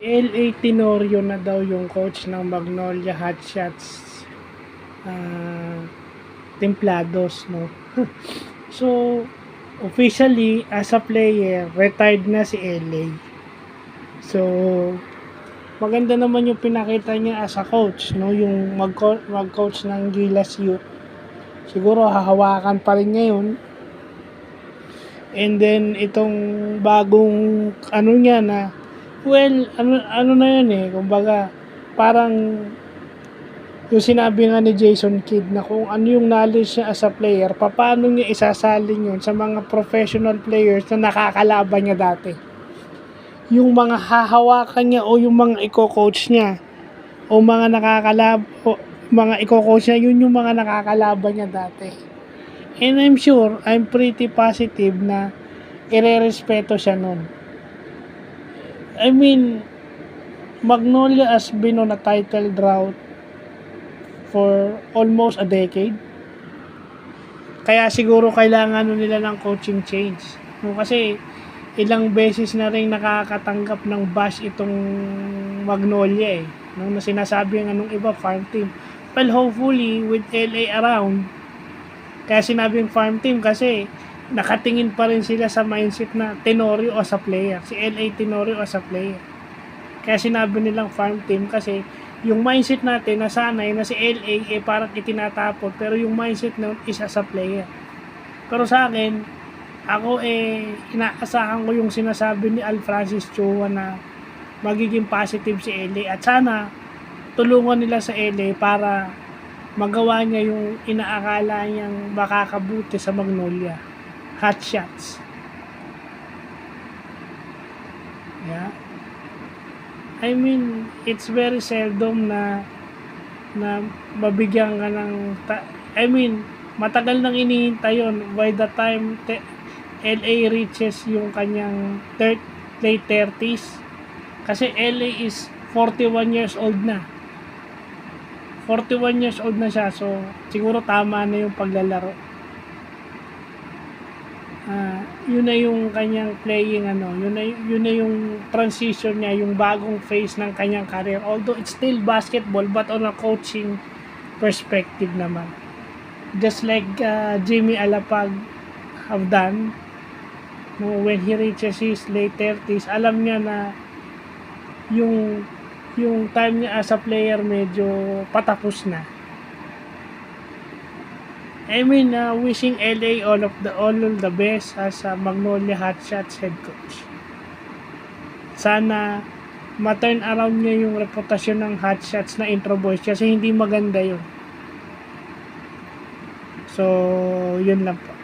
LA Tenorio na daw yung coach ng Magnolia Hotshots Templados, no? So, officially, as a player, retired na si LA. So, maganda naman yung pinakita niya as a coach, no? Yung mag-coach ng Gilas Youth. Siguro hahawakan pa rin ngayon. And then itong bagong ano niya na ano na yun eh, kumbaga parang yung sinabi nga ni Jason Kidd na kung ano yung knowledge niya as a player, paano niya isasalin yun sa mga professional players na nakakalaban niya dati. Yung mga hahawakan niya o yung mga i-coach niya o mga mga i-coach niya, yun yung mga nakakalaban niya dati. And I'm pretty positive na ire-respeto siya nun. I mean, Magnolia has been on a title drought for almost a decade. Kaya siguro kailangan nila ng coaching change. No, kasi ilang beses na rin nakakatanggap ng bash itong Magnolia eh. No, na sinasabi ng iba farm team. Well, hopefully with LA around, kaya sinabing farm team kasi nakatingin pa rin sila sa mindset na Tenorio as a player. Si LA Tenorio as a player. Kaya sinabi nilang farm team kasi yung mindset natin na sanay na si LA parang itinatapon, pero yung mindset na is as a player. Pero sa akin, ako inaasahan ko yung sinasabi ni Al Francis Chua na magiging positive si LA at sana tulungan nila sa LA para magawa niya yung inaakala niyang makakabuti sa Magnolia Hotshots. Yeah. I mean, it's very seldom na mabigyan ka ng matagal nang inihintay yun by the time LA reaches yung kanyang late 30s. Kasi LA is 41 years old na. 41 years old na siya, so siguro tama na yung paglalaro. Yun na yung kanyang playing yun na yung transition niya, yung bagong phase ng kanyang career. Although it's still basketball but on a coaching perspective naman. Just like Jimmy Alapag have done, no, when he reaches his late 30s, alam niya na yung time niya as a player medyo patapos na. I mean, wishing LA all the best as a Magnolia Hotshots head coach. Sana ma-turn around niya yung reputasyon ng Hotshots na Intro Boys kasi hindi maganda yun. So, yun lang po.